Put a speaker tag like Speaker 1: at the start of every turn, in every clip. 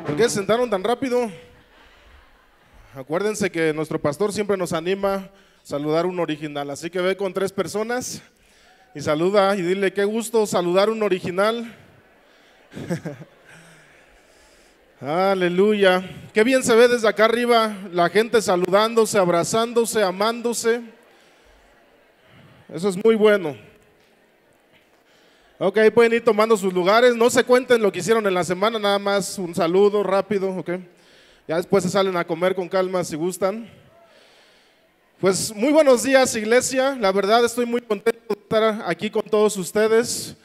Speaker 1: ¿Por qué se sentaron tan rápido? Acuérdense que nuestro pastor siempre nos anima a saludar un original, así que ve con 3 personas y saluda y dile: qué gusto saludar un original. Aleluya. Qué bien se ve desde acá arriba la gente saludándose, abrazándose, amándose. Eso es muy bueno. Ok, pueden ir tomando sus lugares. No se cuenten lo que hicieron en la semana, nada más un saludo rápido, ok. Ya después se salen a comer con calma si gustan. Pues muy buenos días, iglesia. La verdad estoy muy contento de estar aquí con todos ustedes.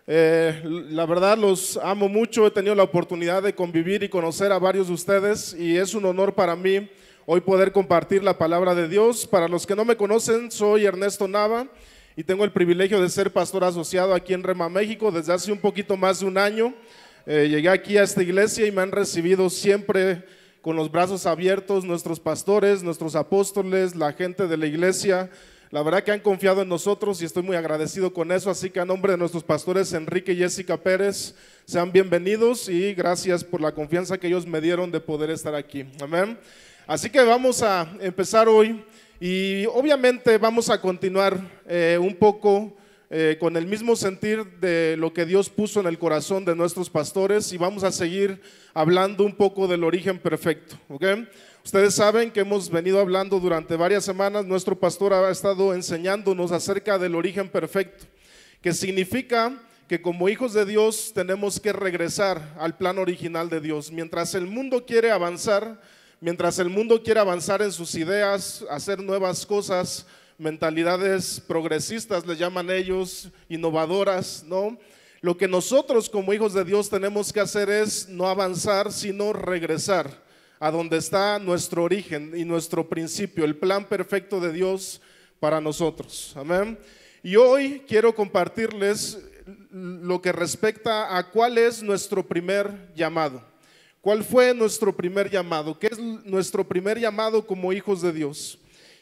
Speaker 1: La verdad los amo mucho. He tenido la oportunidad de convivir y conocer a varios de ustedes y es un honor para mí hoy poder compartir la palabra de Dios. Para los que no me conocen, soy Ernesto Nava y tengo el privilegio de ser pastor asociado aquí en Rema México desde hace un poquito más de un año. Llegué aquí a esta iglesia y me han recibido siempre con los brazos abiertos nuestros pastores, nuestros apóstoles, la gente de la iglesia. La verdad que han confiado en nosotros y estoy muy agradecido con eso, así que a nombre de nuestros pastores Enrique y Jessica Pérez, sean bienvenidos y gracias por la confianza que ellos me dieron de poder estar aquí. Amén. Así que vamos a empezar hoy y obviamente vamos a continuar un poco con el mismo sentir de lo que Dios puso en el corazón de nuestros pastores y vamos a seguir hablando un poco del origen perfecto, ¿ok? Ustedes saben que hemos venido hablando durante varias semanas, nuestro pastor ha estado enseñándonos acerca del origen perfecto, que significa que como hijos de Dios tenemos que regresar al plan original de Dios. Mientras el mundo quiere avanzar en sus ideas, hacer nuevas cosas, mentalidades progresistas, les llaman ellos, innovadoras, ¿no? Lo que nosotros como hijos de Dios tenemos que hacer es no avanzar, sino regresar a donde está nuestro origen y nuestro principio, el plan perfecto de Dios para nosotros. Amén. Y hoy quiero compartirles lo que respecta a cuál es nuestro primer llamado. ¿Cuál fue nuestro primer llamado? ¿Qué es nuestro primer llamado como hijos de Dios?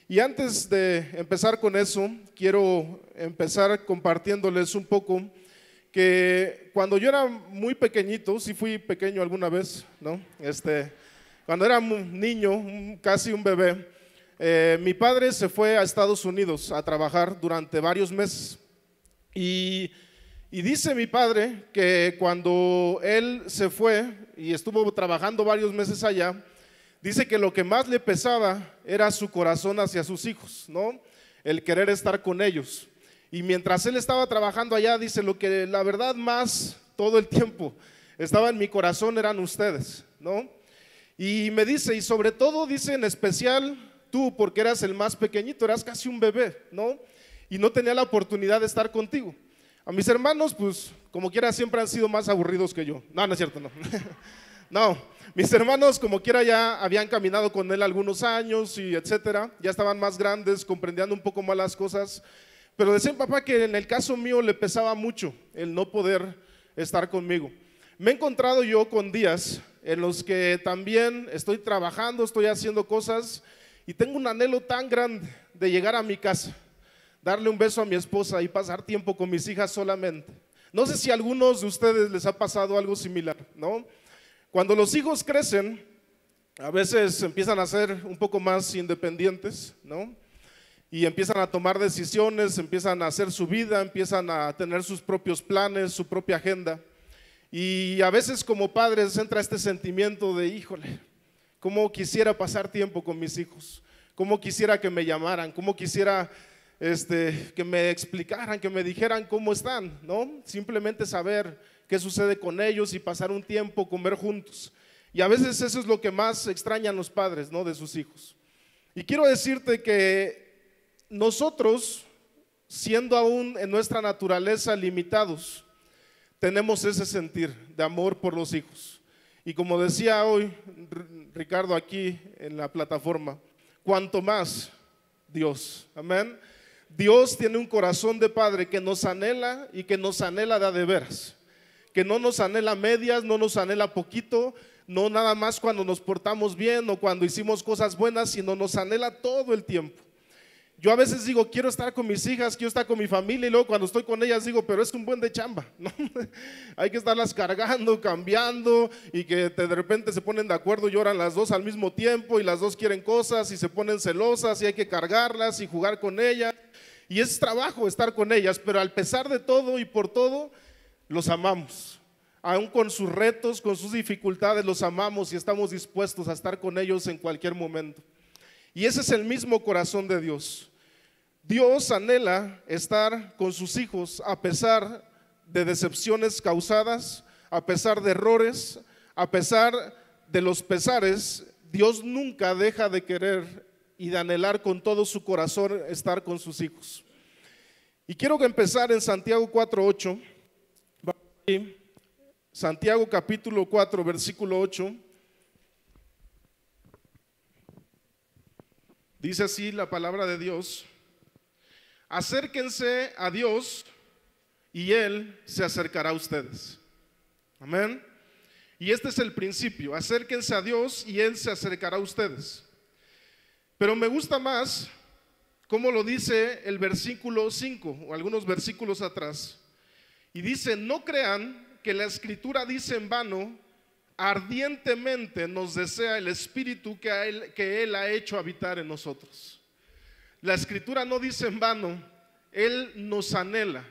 Speaker 1: Y antes de empezar con eso, quiero empezar compartiéndoles un poco que cuando yo era muy pequeñito, sí fui pequeño alguna vez, ¿no? Cuando era un niño, casi un bebé, mi padre se fue a Estados Unidos a trabajar durante varios meses. Y dice mi padre que cuando él se fue y estuvo trabajando varios meses allá, dice que lo que más le pesaba era su corazón hacia sus hijos, ¿no? El querer estar con ellos. Y mientras él estaba trabajando allá, dice, lo que la verdad más todo el tiempo estaba en mi corazón eran ustedes, ¿no? Y me dice, y sobre todo dice en especial tú, porque eras el más pequeñito, eras casi un bebé, ¿no? Y no tenía la oportunidad de estar contigo. A mis hermanos, pues, como quiera, siempre han sido más aburridos que yo. No, no es cierto, no. No, mis hermanos como quiera ya habían caminado con él algunos años y etcétera, ya estaban más grandes, comprendiendo un poco más las cosas, pero decían papá que en el caso mío le pesaba mucho el no poder estar conmigo. Me he encontrado yo con días en los que también estoy trabajando, estoy haciendo cosas y tengo un anhelo tan grande de llegar a mi casa, darle un beso a mi esposa y pasar tiempo con mis hijas solamente. No sé si a algunos de ustedes les ha pasado algo similar, ¿no? Cuando los hijos crecen, a veces empiezan a ser un poco más independientes, ¿no? Y empiezan a tomar decisiones, empiezan a hacer su vida, empiezan a tener sus propios planes, su propia agenda. Y a veces como padres entra este sentimiento de, híjole, cómo quisiera pasar tiempo con mis hijos, cómo quisiera que me llamaran, cómo quisiera que me explicaran, que me dijeran cómo están, ¿no? Simplemente saber qué sucede con ellos y pasar un tiempo, comer juntos. Y a veces eso es lo que más extrañan los padres, ¿no? De sus hijos. Y quiero decirte que nosotros, siendo aún en nuestra naturaleza limitados, tenemos ese sentir de amor por los hijos. Y como decía hoy Ricardo aquí en la plataforma, cuanto más Dios, amén. Dios tiene un corazón de padre que nos anhela y que nos anhela de a de veras, que no nos anhela medias, no nos anhela poquito, no nada más cuando nos portamos bien o cuando hicimos cosas buenas, sino nos anhela todo el tiempo. Yo a veces digo, quiero estar con mis hijas, quiero estar con mi familia, y luego cuando estoy con ellas digo, pero es un buen de chamba, ¿no? Hay que estarlas cargando, cambiando, y que de repente se ponen de acuerdo, lloran las dos al mismo tiempo, y las dos quieren cosas, y se ponen celosas, y hay que cargarlas y jugar con ellas, y es trabajo estar con ellas, pero al pesar de todo y por todo, los amamos. Aún con sus retos, con sus dificultades, los amamos y estamos dispuestos a estar con ellos en cualquier momento. Y ese es el mismo corazón de Dios. Dios anhela estar con sus hijos a pesar de decepciones causadas, a pesar de errores, a pesar de los pesares. Dios nunca deja de querer y de anhelar con todo su corazón estar con sus hijos. Y quiero empezar en Santiago 4:8. Santiago capítulo 4, versículo 8. Dice así la palabra de Dios: acérquense a Dios y Él se acercará a ustedes. Amén. Y este es el principio: acérquense a Dios y Él se acercará a ustedes. Pero me gusta más cómo lo dice el versículo 5 o algunos versículos atrás. Y dice: no crean que la Escritura dice en vano, ardientemente nos desea el Espíritu que Él ha hecho habitar en nosotros. La Escritura no dice en vano, Él nos anhela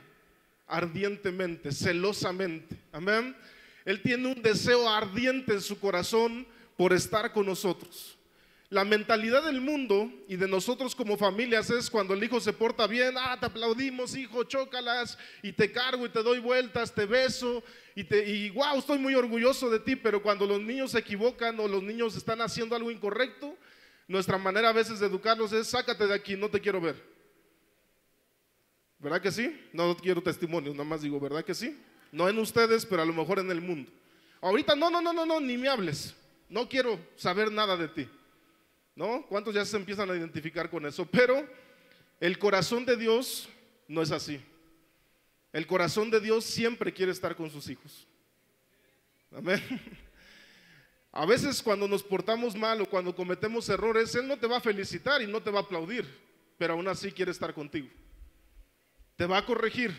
Speaker 1: ardientemente, celosamente. Amén. Él tiene un deseo ardiente en su corazón por estar con nosotros. La mentalidad del mundo y de nosotros como familias es cuando el hijo se porta bien, te aplaudimos, hijo, chócalas, y te cargo y te doy vueltas, te beso y wow, estoy muy orgulloso de ti. Pero cuando los niños se equivocan o los niños están haciendo algo incorrecto, nuestra manera a veces de educarlos es: sácate de aquí, no te quiero ver. ¿Verdad que sí? No quiero testimonios, nada más digo, ¿verdad que sí? No en ustedes, pero a lo mejor en el mundo. Ahorita no, ni me hables, no quiero saber nada de ti. ¿No? ¿Cuántos ya se empiezan a identificar con eso? Pero el corazón de Dios no es así. El corazón de Dios siempre quiere estar con sus hijos. Amén. A veces cuando nos portamos mal o cuando cometemos errores, Él no te va a felicitar y no te va a aplaudir, pero aún así quiere estar contigo. Te va a corregir,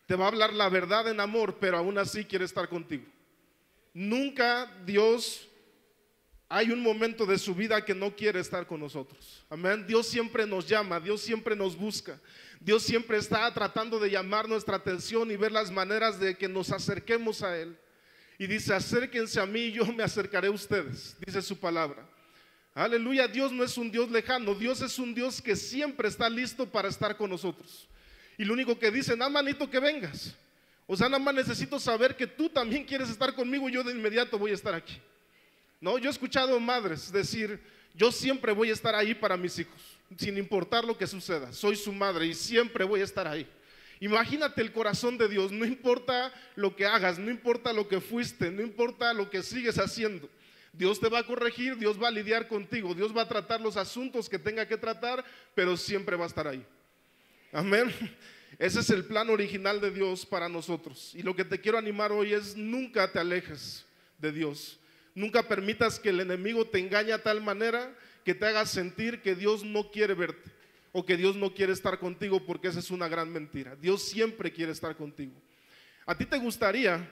Speaker 1: te va a hablar la verdad en amor, pero aún así quiere estar contigo. Nunca Dios... hay un momento de su vida que no quiere estar con nosotros. Amén. Dios siempre nos llama, Dios siempre nos busca. Dios siempre está tratando de llamar nuestra atención y ver las maneras de que nos acerquemos a Él. Y dice: acérquense a mí y yo me acercaré a ustedes, dice su palabra. Aleluya. Dios no es un Dios lejano, Dios es un Dios que siempre está listo para estar con nosotros. Y lo único que dice: nada más necesito que vengas. O sea, nada más necesito saber que tú también quieres estar conmigo y yo de inmediato voy a estar aquí. No, yo he escuchado madres decir: yo siempre voy a estar ahí para mis hijos, sin importar lo que suceda, soy su madre y siempre voy a estar ahí. Imagínate el corazón de Dios, no importa lo que hagas, no importa lo que fuiste, no importa lo que sigues haciendo, Dios te va a corregir, Dios va a lidiar contigo, Dios va a tratar los asuntos que tenga que tratar, pero siempre va a estar ahí. Amén. Ese es el plan original de Dios para nosotros. Y lo que te quiero animar hoy es: nunca te alejes de Dios. Nunca permitas que el enemigo te engañe a tal manera que te haga sentir que Dios no quiere verte o que Dios no quiere estar contigo, porque esa es una gran mentira. Dios siempre quiere estar contigo. ¿A ti te gustaría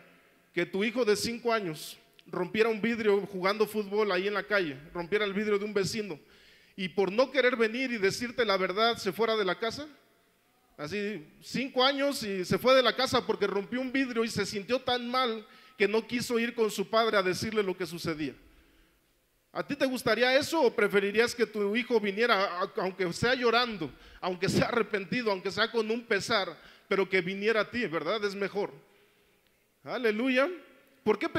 Speaker 1: que tu hijo de 5 años rompiera un vidrio jugando fútbol ahí en la calle, rompiera el vidrio de un vecino y por no querer venir y decirte la verdad se fuera de la casa? Así, 5 años y se fue de la casa porque rompió un vidrio y se sintió tan mal que no quiso ir con su padre a decirle lo que sucedía. ¿A ti te gustaría eso o preferirías que tu hijo viniera, aunque sea llorando, aunque sea arrepentido, aunque sea con un pesar, pero que viniera a ti? ¿Verdad? Es mejor. Aleluya. ¿Por qué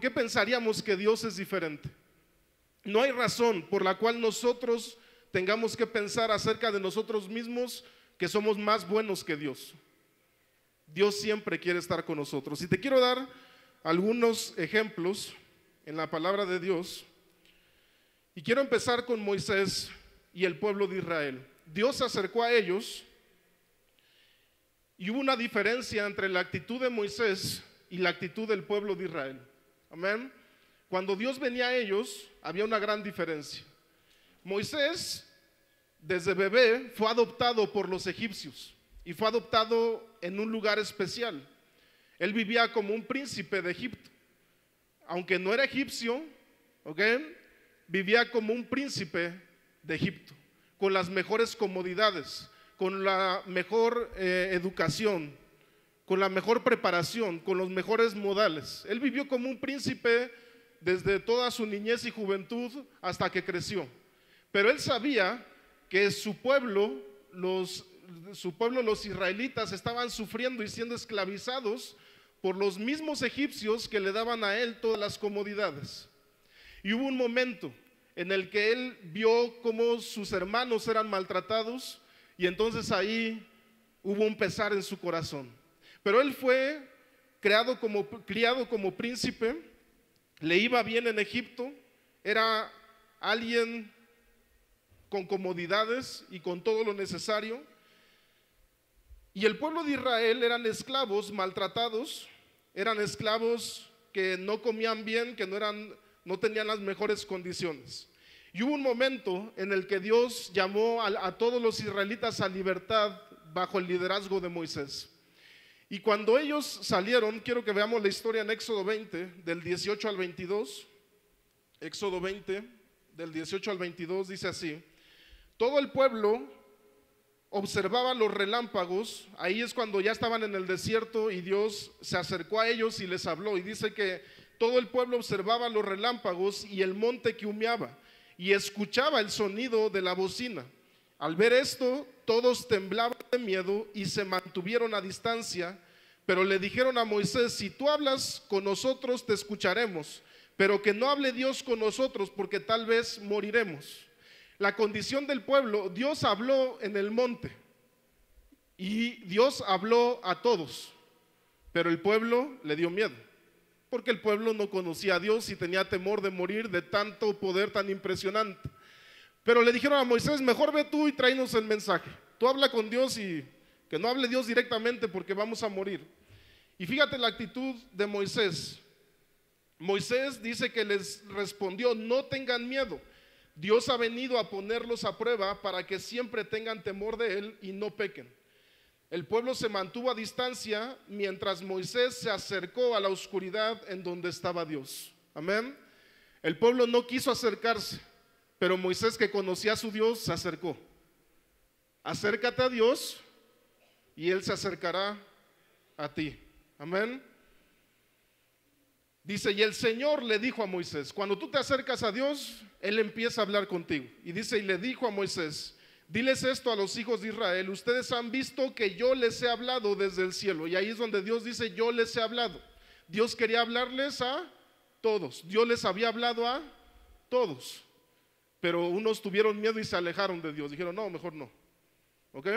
Speaker 1: pensaríamos que Dios es diferente? No hay razón por la cual nosotros tengamos que pensar acerca de nosotros mismos que somos más buenos que Dios. Dios siempre quiere estar con nosotros. Y te quiero dar algunos ejemplos en la palabra de Dios. Y quiero empezar con Moisés y el pueblo de Israel. Dios se acercó a ellos y hubo una diferencia entre la actitud de Moisés y la actitud del pueblo de Israel. Amén. Cuando Dios venía a ellos, había una gran diferencia. Moisés desde bebé fue adoptado por los egipcios y fue adoptado en un lugar especial. Él vivía como un príncipe de Egipto. Aunque no era egipcio, ¿ok?, vivía como un príncipe de Egipto, con las mejores comodidades, con la mejor educación, con la mejor preparación, con los mejores modales. Él vivió como un príncipe desde toda su niñez y juventud hasta que creció. Pero él sabía que su pueblo, los israelitas, estaban sufriendo y siendo esclavizados por los mismos egipcios que le daban a él todas las comodidades. Y hubo un momento en el que él vio cómo sus hermanos eran maltratados, y entonces ahí hubo un pesar en su corazón. Pero él fue criado como príncipe, le iba bien en Egipto, era alguien con comodidades y con todo lo necesario. Y el pueblo de Israel eran esclavos maltratados, eran esclavos que no comían bien, que no tenían las mejores condiciones. Y hubo un momento en el que Dios llamó a todos los israelitas a libertad bajo el liderazgo de Moisés. Y cuando ellos salieron, quiero que veamos la historia en Éxodo 20, del 18 al 22. Éxodo 20, del 18 al 22, dice así: todo el pueblo observaba los relámpagos. Ahí es cuando ya estaban en el desierto y Dios se acercó a ellos y les habló. Y dice que todo el pueblo observaba los relámpagos y el monte que humeaba, y escuchaba el sonido de la bocina. Al ver esto, todos temblaban de miedo y se mantuvieron a distancia, pero le dijeron a Moisés: si tú hablas con nosotros, te escucharemos, pero que no hable Dios con nosotros, porque tal vez moriremos. La condición del pueblo: Dios habló en el monte y Dios habló a todos, pero el pueblo le dio miedo, porque el pueblo no conocía a Dios y tenía temor de morir de tanto poder tan impresionante. Pero le dijeron a Moisés: mejor ve tú y tráenos el mensaje. Tú habla con Dios y que no hable Dios directamente, porque vamos a morir. Y fíjate la actitud de Moisés. Moisés dice que les respondió: no tengan miedo. Dios ha venido a ponerlos a prueba para que siempre tengan temor de Él y no pequen. El pueblo se mantuvo a distancia mientras Moisés se acercó a la oscuridad en donde estaba Dios. Amén. El pueblo no quiso acercarse, pero Moisés, que conocía a su Dios, se acercó. Acércate a Dios y Él se acercará a ti. Amén. Dice: y el Señor le dijo a Moisés. Cuando tú te acercas a Dios, Él empieza a hablar contigo. Y dice: y le dijo a Moisés: diles esto a los hijos de Israel: ustedes han visto que yo les he hablado desde el cielo. Y ahí es donde Dios dice: yo les he hablado. Dios quería hablarles a todos. Dios les había hablado a todos. Pero unos tuvieron miedo y se alejaron de Dios. Dijeron: no, mejor no. ¿Ok?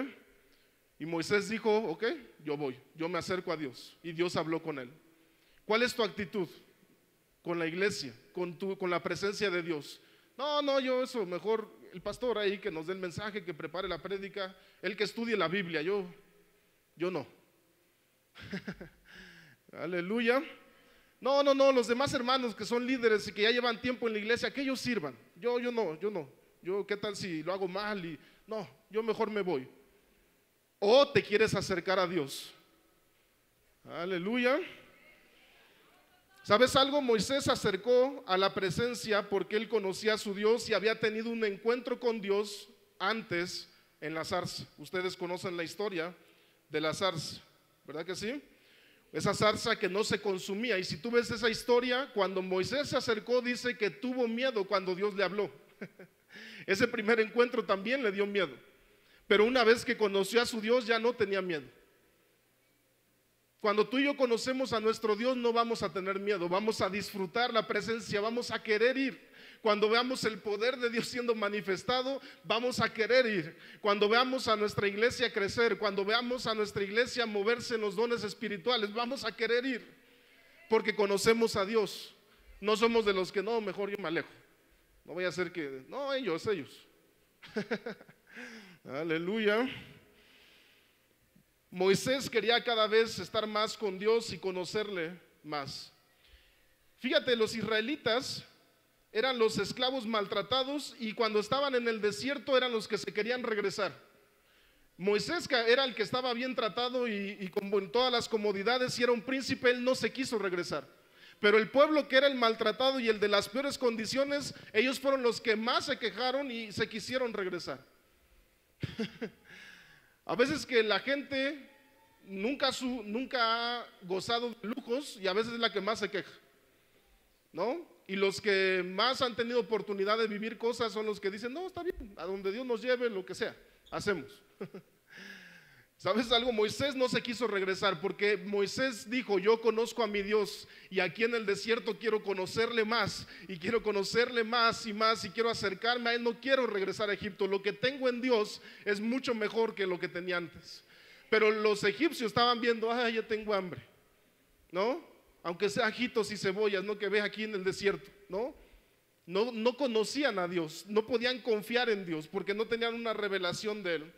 Speaker 1: Y Moisés dijo: ok, yo voy, yo me acerco a Dios. Y Dios habló con él. ¿Cuál es tu actitud con la iglesia, con la presencia de Dios? No, yo eso, mejor el pastor ahí que nos dé el mensaje, que prepare la prédica, el que estudie la Biblia, yo no. Aleluya. No, los demás hermanos que son líderes y que ya llevan tiempo en la iglesia, que ellos sirvan. Yo no. Yo, ¿qué tal si lo hago mal? No, yo mejor me voy. O te quieres acercar a Dios. Aleluya. ¿Sabes algo? Moisés se acercó a la presencia porque él conocía a su Dios y había tenido un encuentro con Dios antes en la zarza. Ustedes conocen la historia de la zarza, ¿verdad que sí? Esa zarza que no se consumía. Y si tú ves esa historia, cuando Moisés se acercó, dice que tuvo miedo cuando Dios le habló. Ese primer encuentro también le dio miedo. Pero una vez que conoció a su Dios, ya no tenía miedo. Cuando tú y yo conocemos a nuestro Dios, no vamos a tener miedo, vamos a disfrutar la presencia, vamos a querer ir. Cuando veamos el poder de Dios siendo manifestado, vamos a querer ir. Cuando veamos a nuestra iglesia crecer, cuando veamos a nuestra iglesia moverse en los dones espirituales, vamos a querer ir, porque conocemos a Dios. No somos de los que no, mejor yo me alejo. No voy a hacer que, no, ellos. Aleluya. Moisés quería cada vez estar más con Dios y conocerle más. Fíjate, los israelitas eran los esclavos maltratados, y cuando estaban en el desierto eran los que se querían regresar. Moisés era el que estaba bien tratado y con todas las comodidades, y era un príncipe, él no se quiso regresar. Pero el pueblo que era el maltratado y el de las peores condiciones, ellos fueron los que más se quejaron y se quisieron regresar. A veces que la gente nunca ha gozado de lujos, y a veces es la que más se queja, ¿no? Y los que más han tenido oportunidad de vivir cosas son los que dicen, no, está bien, a donde Dios nos lleve, lo que sea, hacemos. ¿Sabes algo? Moisés no se quiso regresar, porque Moisés dijo, yo conozco a mi Dios, y aquí en el desierto quiero conocerle más, y quiero conocerle más y más, y quiero acercarme a él, no quiero regresar a Egipto. Lo que tengo en Dios es mucho mejor que lo que tenía antes. Pero los egipcios estaban viendo, ya tengo hambre, ¿no? Aunque sea ajitos y cebollas, ¿no? Que ves aquí en el desierto, ¿no? No conocían a Dios, no podían confiar en Dios, porque no tenían una revelación de él.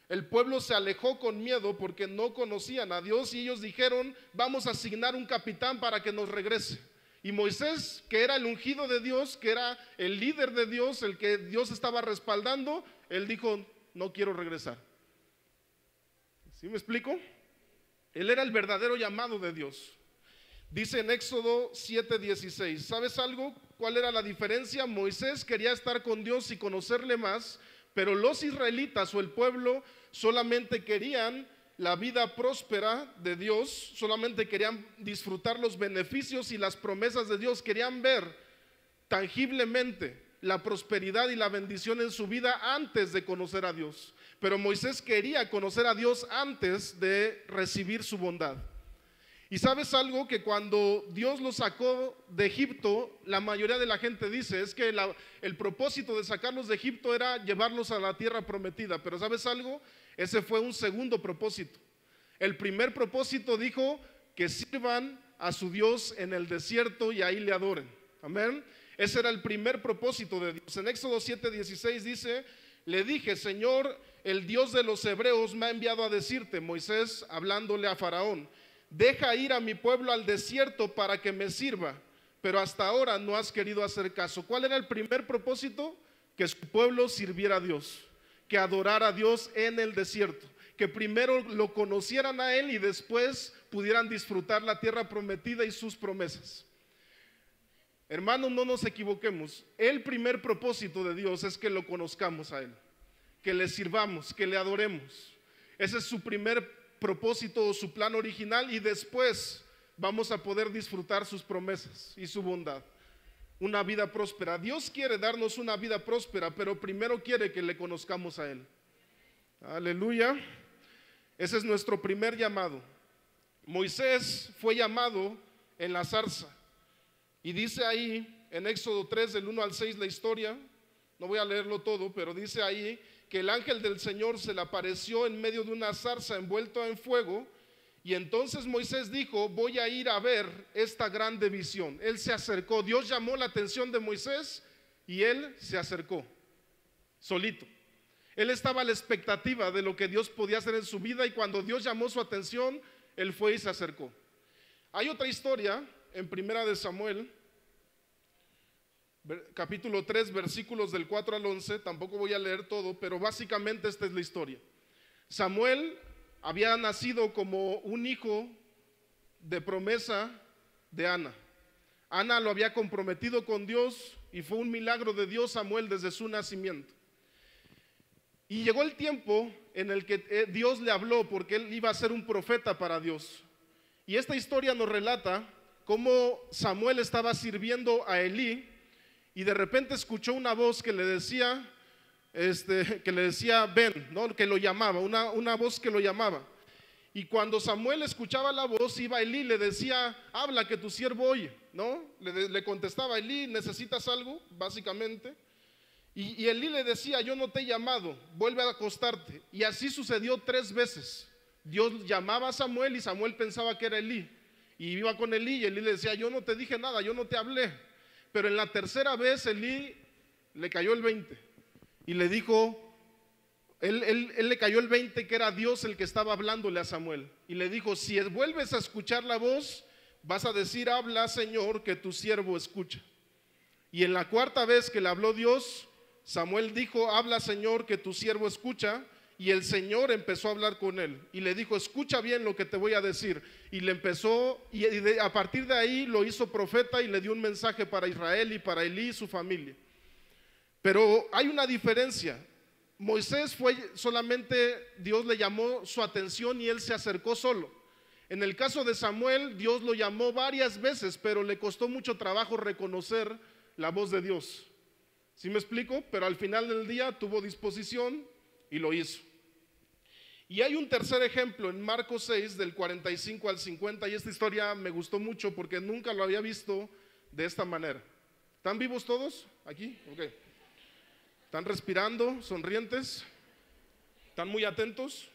Speaker 1: El pueblo se alejó con miedo porque no conocían a Dios, y ellos dijeron, vamos a asignar un capitán para que nos regrese. Y Moisés, que era el ungido de Dios, que era el líder de Dios, el que Dios estaba respaldando, él dijo, no quiero regresar. ¿Sí me explico? Él era el verdadero llamado de Dios. Dice en Éxodo 7:16, ¿sabes algo? ¿Cuál era la diferencia? Moisés quería estar con Dios y conocerle más, pero los israelitas o el pueblo solamente querían la vida próspera de Dios, solamente querían disfrutar los beneficios y las promesas de Dios, querían ver tangiblemente la prosperidad y la bendición en su vida antes de conocer a Dios. Pero Moisés quería conocer a Dios antes de recibir su bondad. Y sabes algo, que cuando Dios los sacó de Egipto, la mayoría de la gente dice, es que el propósito de sacarlos de Egipto era llevarlos a la tierra prometida. Pero sabes algo, ese fue un segundo propósito. El primer propósito dijo que sirvan a su Dios en el desierto y ahí le adoren. Amén. Ese era el primer propósito de Dios. En Éxodo 7:16 dice, le dije, Señor, el Dios de los hebreos me ha enviado a decirte, Moisés hablándole a Faraón, deja ir a mi pueblo al desierto para que me sirva, pero hasta ahora no has querido hacer caso. ¿Cuál era el primer propósito? Que su pueblo sirviera a Dios, que adorara a Dios en el desierto, que primero lo conocieran a Él y después pudieran disfrutar la tierra prometida y sus promesas. Hermanos, no nos equivoquemos, el primer propósito de Dios es que lo conozcamos a Él, que le sirvamos, que le adoremos. Ese es su primer propósito o su plan original, y después vamos a poder disfrutar sus promesas y su bondad, una vida próspera. Dios quiere darnos una vida próspera, pero primero quiere que le conozcamos a Él. Aleluya. Ese es nuestro primer llamado. Moisés fue llamado en la zarza, y dice ahí en Éxodo 3 del 1 al 6 la historia. No voy a leerlo todo, pero dice ahí que el ángel del Señor se le apareció en medio de una zarza envuelto en fuego, y entonces Moisés dijo, voy a ir a ver esta grande visión. Él se acercó, Dios llamó la atención de Moisés y él se acercó, solito. Él estaba a la expectativa de lo que Dios podía hacer en su vida, y cuando Dios llamó su atención, él fue y se acercó. Hay otra historia en Primera de Samuel, capítulo 3, versículos del 4 al 11, tampoco voy a leer todo, pero básicamente esta es la historia. Samuel había nacido como un hijo de promesa de Ana. Ana lo había comprometido con Dios, y fue un milagro de Dios Samuel desde su nacimiento. Y llegó el tiempo en el que Dios le habló, porque él iba a ser un profeta para Dios. Y esta historia nos relata cómo Samuel estaba sirviendo a Elí, y de repente escuchó una voz que le decía, ven, ¿no? Que lo llamaba, una voz que lo llamaba. Y cuando Samuel escuchaba la voz, iba Elí y le decía, habla que tu siervo oye, ¿no? Le contestaba Elí, ¿necesitas algo? Básicamente. Y Elí le decía, yo no te he llamado, vuelve a acostarte. Y así sucedió 3 veces. Dios llamaba a Samuel y Samuel pensaba que era Elí, y iba con Elí, y Elí le decía, yo no te dije nada, yo no te hablé. Pero en la tercera vez Elí le cayó el 20 y le dijo, él le cayó el 20 que era Dios el que estaba hablándole a Samuel, y le dijo, si vuelves a escuchar la voz, vas a decir, habla Señor, que tu siervo escucha. Y en la cuarta vez que le habló Dios, Samuel dijo: habla, Señor, que tu siervo escucha. Y el Señor empezó a hablar con él y le dijo: escucha bien lo que te voy a decir. Y le empezó, a partir de ahí lo hizo profeta y le dio un mensaje para Israel y para Elí y su familia. Pero hay una diferencia. Moisés fue solamente, Dios le llamó su atención y él se acercó solo. En el caso de Samuel, Dios lo llamó varias veces, pero le costó mucho trabajo reconocer la voz de Dios. ¿Sí me explico? Pero al final del día tuvo disposición y lo hizo. Y hay un tercer ejemplo en Marcos 6 del 45 al 50, y esta historia me gustó mucho porque nunca lo había visto de esta manera. ¿Están vivos todos aquí? Ok. ¿Están respirando, sonrientes? ¿Están muy atentos?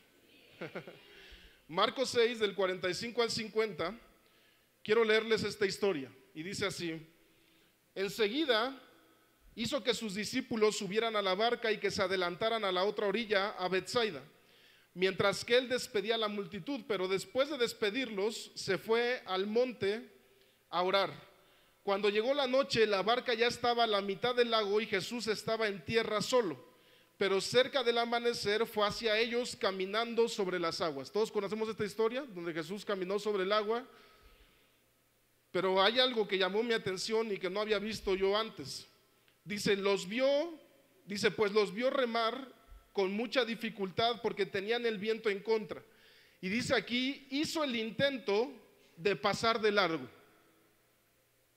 Speaker 1: Marcos 6 del 45 al 50, quiero leerles esta historia y dice así: enseguida hizo que sus discípulos subieran a la barca y que se adelantaran a la otra orilla, a Betsaida, mientras que él despedía a la multitud. Pero después de despedirlos, se fue al monte a orar. Cuando llegó la noche, la barca ya estaba a la mitad del lago y Jesús estaba en tierra solo. Pero cerca del amanecer fue hacia ellos caminando sobre las aguas. Todos conocemos esta historia, donde Jesús caminó sobre el agua. Pero hay algo que llamó mi atención y que no había visto yo antes. Dice, pues los vio remar con mucha dificultad porque tenían el viento en contra. Y dice aquí, hizo el intento de pasar de largo.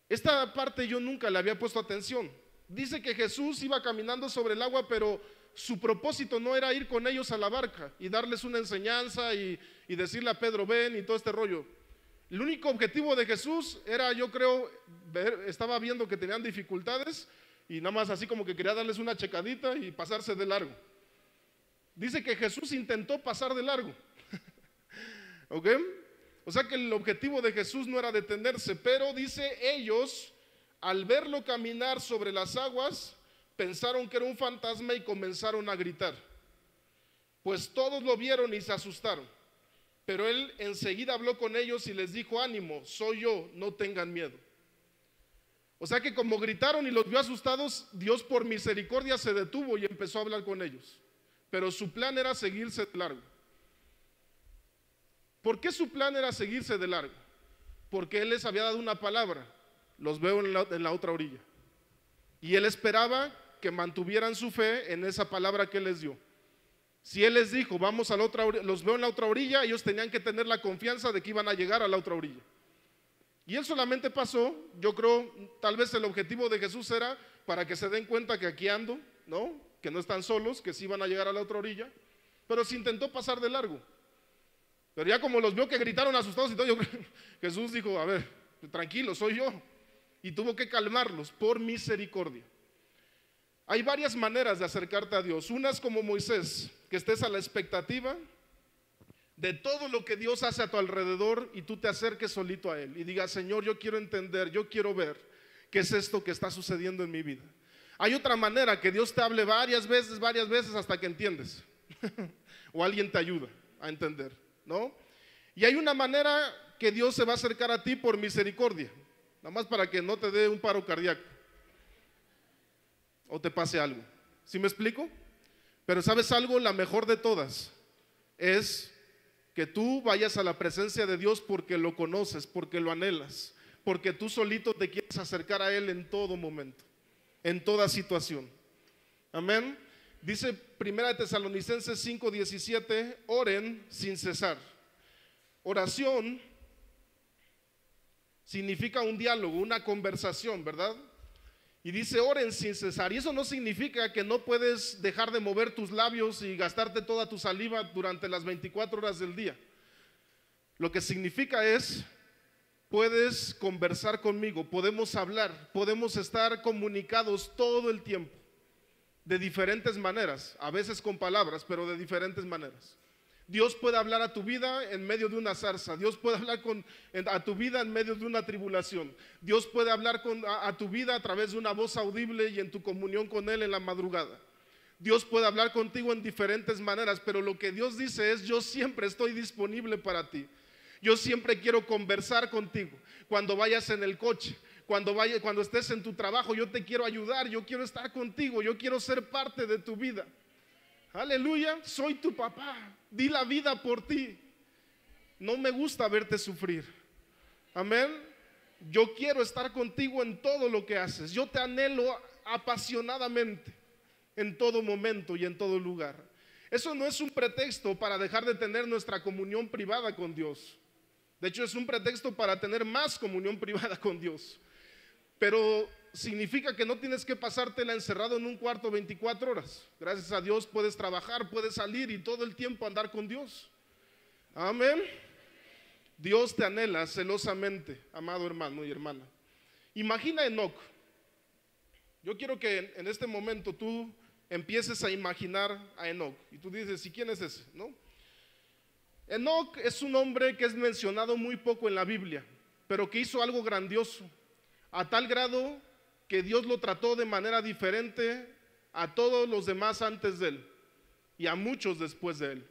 Speaker 1: Esta parte yo nunca le había puesto atención. Dice que Jesús iba caminando sobre el agua, pero su propósito no era ir con ellos a la barca y darles una enseñanza y decirle a Pedro, ven, y todo este rollo. El único objetivo de Jesús era, yo creo, estaba viendo que tenían dificultades y nada más así como que quería darles una checadita y pasarse de largo. Dice que Jesús intentó pasar de largo. ¿Ok? O sea que el objetivo de Jesús no era detenerse, pero dice, ellos al verlo caminar sobre las aguas pensaron que era un fantasma y comenzaron a gritar. Pues todos lo vieron y se asustaron. Pero él enseguida habló con ellos y les dijo, ánimo, soy yo, no tengan miedo. O sea que como gritaron y los vio asustados, Dios por misericordia se detuvo y empezó a hablar con ellos. Pero su plan era seguirse de largo. ¿Por qué su plan era seguirse de largo? Porque él les había dado una palabra, los veo en la otra orilla. Y él esperaba que mantuvieran su fe en esa palabra que él les dio. Si él les dijo, vamos a la otra orilla, los veo en la otra orilla, ellos tenían que tener la confianza de que iban a llegar a la otra orilla. Y él solamente pasó, yo creo, tal vez el objetivo de Jesús era para que se den cuenta que aquí ando, ¿no? Que no están solos, que sí van a llegar a la otra orilla, pero se intentó pasar de largo. Pero ya como los vio que gritaron asustados y todo, Jesús dijo, a ver, tranquilo, soy yo. Y tuvo que calmarlos por misericordia. Hay varias maneras de acercarte a Dios. Una es como Moisés, que estés a la expectativa de todo lo que Dios hace a tu alrededor y tú te acerques solito a Él y digas, Señor, yo quiero entender, yo quiero ver qué es esto que está sucediendo en mi vida. Hay otra manera, que Dios te hable varias veces hasta que entiendes o alguien te ayuda a entender, ¿no? Y hay una manera que Dios se va a acercar a ti por misericordia, nada más para que no te dé un paro cardíaco o te pase algo. ¿Sí me explico? Pero ¿sabes algo? La mejor de todas es que tú vayas a la presencia de Dios porque lo conoces, porque lo anhelas, porque tú solito te quieres acercar a Él en todo momento, en toda situación. Amén. Dice 1 Tesalonicenses 5:17, oren sin cesar. Oración significa un diálogo, una conversación, ¿verdad? Y dice oren sin cesar, y eso no significa que no puedes dejar de mover tus labios y gastarte toda tu saliva durante las 24 horas del día. Lo que significa es, puedes conversar conmigo, podemos hablar, podemos estar comunicados todo el tiempo, de diferentes maneras, a veces con palabras, pero de diferentes maneras. Dios puede hablar a tu vida en medio de una zarza. Dios puede hablar a tu vida en medio de una tribulación. Dios puede hablar a tu vida a través de una voz audible y en tu comunión con Él en la madrugada. Dios puede hablar contigo en diferentes maneras, pero lo que Dios dice es, yo siempre estoy disponible para ti. Yo siempre quiero conversar contigo. Cuando vayas en el coche, cuando estés en tu trabajo, yo te quiero ayudar, yo quiero estar contigo, yo quiero ser parte de tu vida. Aleluya, soy tu papá, di la vida por ti. No me gusta verte sufrir. Amén. Yo quiero estar contigo en todo lo que haces. Yo te anhelo apasionadamente en todo momento y en todo lugar. Eso no es un pretexto para dejar de tener nuestra comunión privada con Dios. De hecho, es un pretexto para tener más comunión privada con Dios. Pero significa que no tienes que pasártela encerrado en un cuarto 24 horas. Gracias a Dios puedes trabajar, puedes salir y todo el tiempo andar con Dios. Amén. Dios te anhela celosamente, amado hermano y hermana. Imagina a Enoc. Yo quiero que en este momento tú empieces a imaginar a Enoc. Y tú dices, ¿y quién es ese? ¿No? Enoc es un hombre que es mencionado muy poco en la Biblia, pero que hizo algo grandioso, a tal grado que Dios lo trató de manera diferente a todos los demás antes de él y a muchos después de él.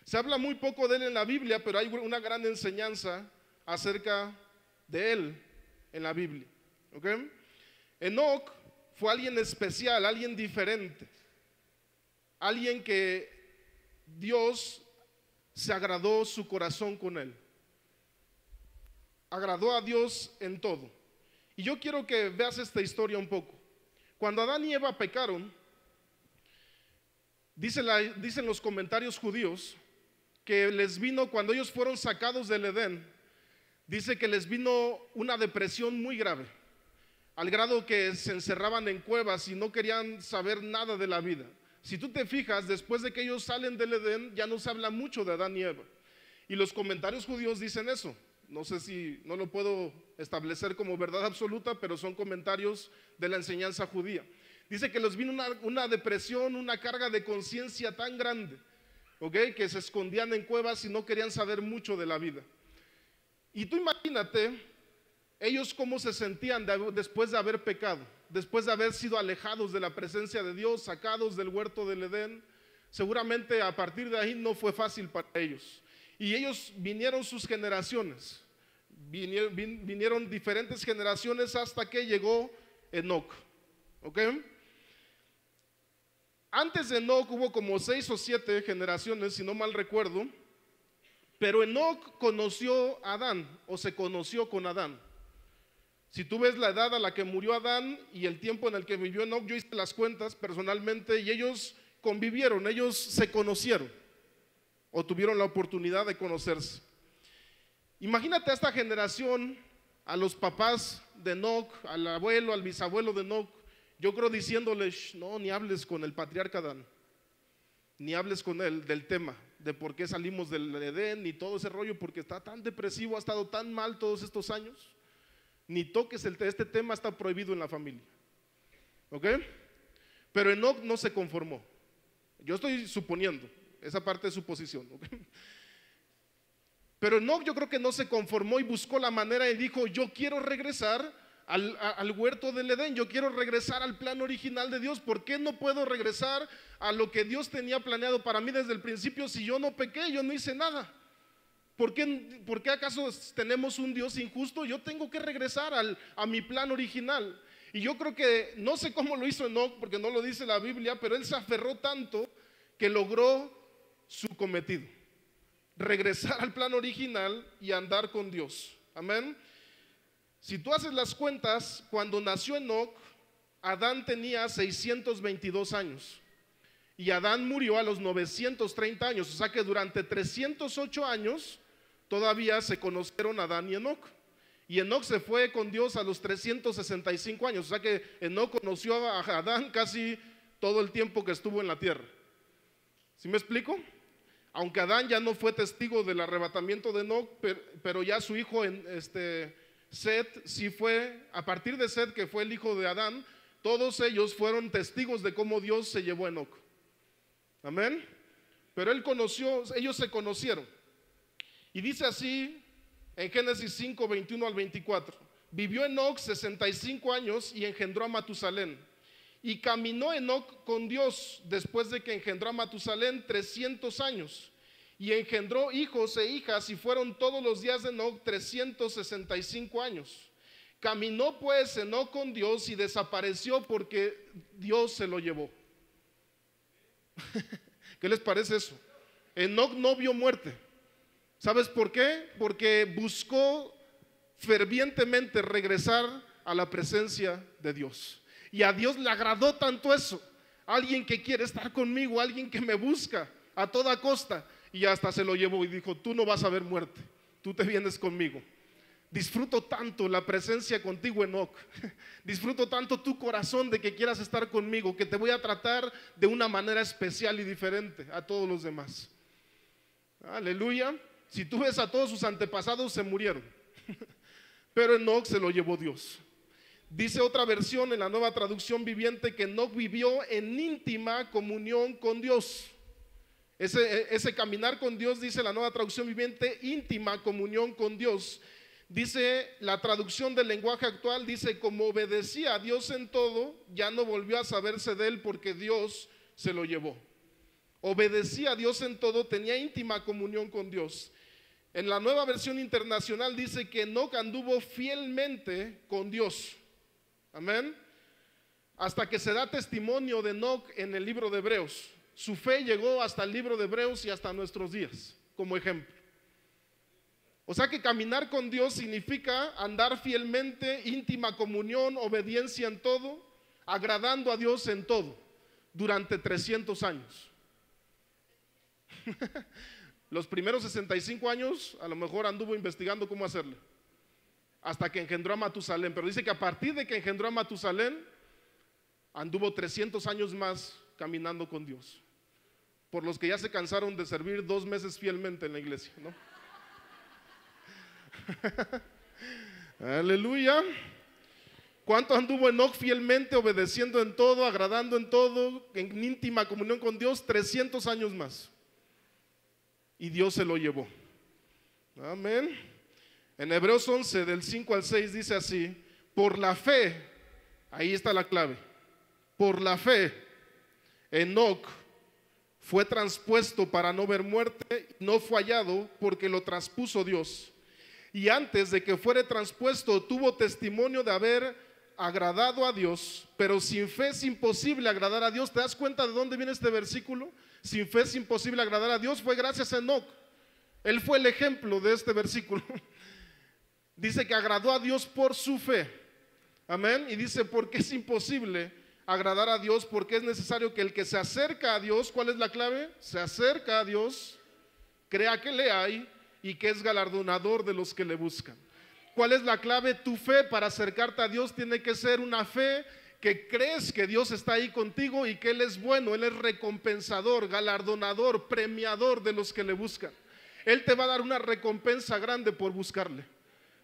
Speaker 1: Se habla muy poco de él en la Biblia, pero hay una gran enseñanza acerca de él en la Biblia. ¿Okay? Enoc fue alguien especial, alguien diferente, alguien que Dios se agradó su corazón con él. Agradó a Dios en todo. Y yo quiero que veas esta historia un poco. Cuando Adán y Eva pecaron, dicen los comentarios judíos que les vino, cuando ellos fueron sacados del Edén, dice que les vino una depresión muy grave, al grado que se encerraban en cuevas y no querían saber nada de la vida. Si tú te fijas, después de que ellos salen del Edén, ya no se habla mucho de Adán y Eva. Y los comentarios judíos dicen eso. No sé si, no lo puedo establecer como verdad absoluta, pero son comentarios de la enseñanza judía. Dice que les vino una depresión, una carga de conciencia tan grande, ¿okay? Que se escondían en cuevas y no querían saber mucho de la vida. Y tú imagínate ellos cómo se sentían después de haber pecado, después de haber sido alejados de la presencia de Dios, sacados del huerto del Edén. Seguramente a partir de ahí no fue fácil para ellos. Y ellos vinieron sus generaciones, vinieron diferentes generaciones hasta que llegó Enoc. ¿Okay? Antes de Enoc hubo como 6 o 7 generaciones, si no mal recuerdo, pero Enoc conoció a Adán, o se conoció con Adán. Si tú ves la edad a la que murió Adán y el tiempo en el que vivió Enoc, yo hice las cuentas personalmente y ellos convivieron, ellos se conocieron o tuvieron la oportunidad de conocerse. Imagínate a esta generación, a los papás de Enoc, al abuelo, al bisabuelo de Enoc, yo creo diciéndoles, no, ni hables con el patriarca Adán, ni hables con él del tema, de por qué salimos del Edén, ni todo ese rollo, porque está tan depresivo, ha estado tan mal todos estos años, ni toques este tema, está prohibido en la familia. ¿Ok? Pero Enoc no se conformó. Yo estoy suponiendo, esa parte de su posición. ¿Okay? Pero Enoc yo creo que no se conformó y buscó la manera y dijo, yo quiero regresar al huerto del Edén, yo quiero regresar al plan original de Dios. ¿Por qué no puedo regresar a lo que Dios tenía planeado para mí desde el principio si yo no pequé, yo no hice nada? ¿Por qué acaso tenemos un Dios injusto? Yo tengo que regresar a mi plan original. Y yo creo que, no sé cómo lo hizo Enoc, porque no lo dice la Biblia, pero él se aferró tanto que logró su cometido. Regresar al plan original y andar con Dios. Amén. Si tú haces las cuentas, cuando nació Enoc, Adán tenía 622 años. Y Adán murió a los 930 años. O sea que durante 308 años todavía se conocieron Adán y Enoc. Y Enoc se fue con Dios a los 365 años. O sea que Enoc conoció a Adán casi todo el tiempo que estuvo en la tierra. ¿Sí me explico? Aunque Adán ya no fue testigo del arrebatamiento de Enoc, pero ya su hijo Set sí fue, a partir de Set, que fue el hijo de Adán, todos ellos fueron testigos de cómo Dios se llevó a Enoc. Amén. Pero ellos se conocieron. Y dice así en Génesis 5, 21 al 24. Vivió Enoc 65 años y engendró a Matusalén. Y caminó Enoc con Dios después de que engendró a Matusalén 300 años. Y engendró hijos e hijas y fueron todos los días de Enoc 365 años. Caminó pues Enoc con Dios y desapareció porque Dios se lo llevó. ¿Qué les parece eso? Enoc no vio muerte. ¿Sabes por qué? Porque buscó fervientemente regresar a la presencia de Dios. Y a Dios le agradó tanto eso. Alguien que quiere estar conmigo, alguien que me busca a toda costa. Y hasta se lo llevó y dijo, tú no vas a ver muerte, tú te vienes conmigo. Disfruto tanto la presencia contigo, Enoc. Disfruto tanto tu corazón de que quieras estar conmigo, que te voy a tratar de una manera especial y diferente a todos los demás. Aleluya. Si tú ves a todos sus antepasados, se murieron. Pero Enoc se lo llevó Dios. Dice otra versión en la Nueva Traducción Viviente que Enoc vivió en íntima comunión con Dios. Ese caminar con Dios, dice la Nueva Traducción Viviente, íntima comunión con Dios. Dice la traducción del lenguaje actual, dice, como obedecía a Dios en todo, ya no volvió a saberse de él porque Dios se lo llevó. Obedecía a Dios en todo, tenía íntima comunión con Dios. En la Nueva Versión Internacional dice que Enoc anduvo fielmente con Dios. Amén. Hasta que se da testimonio de Enoc en el libro de Hebreos. Su fe llegó hasta el libro de Hebreos y hasta nuestros días, como ejemplo. O sea que caminar con Dios significa andar fielmente, íntima comunión, obediencia en todo, agradando a Dios en todo, durante 300 años. Los primeros 65 años a lo mejor anduvo investigando cómo hacerle, hasta que engendró a Matusalén. Pero dice que a partir de que engendró a Matusalén, anduvo 300 años más caminando con Dios. Por los que ya se cansaron de servir 2 meses fielmente en la iglesia, ¿no? Aleluya. ¿Cuánto anduvo Enoc fielmente, obedeciendo en todo, agradando en todo, en íntima comunión con Dios? 300 años más. Y Dios se lo llevó. Amén. En Hebreos 11, del 5 al 6 dice así: por la fe, ahí está la clave, por la fe, Enoc fue transpuesto para no ver muerte, no fue hallado porque lo traspuso Dios. Y antes de que fuere transpuesto, tuvo testimonio de haber agradado a Dios, pero sin fe es imposible agradar a Dios. ¿Te das cuenta de dónde viene este versículo? Sin fe es imposible agradar a Dios. Fue gracias a Enoc. Él fue el ejemplo de este versículo. Dice que agradó a Dios por su fe. Amén. Y dice, ¿por qué es imposible agradar a Dios? Porque es necesario que el que se acerca a Dios, ¿cuál es la clave? Se acerca a Dios, crea que le hay y que es galardonador de los que le buscan. ¿Cuál es la clave? Tu fe para acercarte a Dios tiene que ser una fe que crees que Dios está ahí contigo y que Él es bueno, Él es recompensador, galardonador, premiador de los que le buscan. Él te va a dar una recompensa grande por buscarle,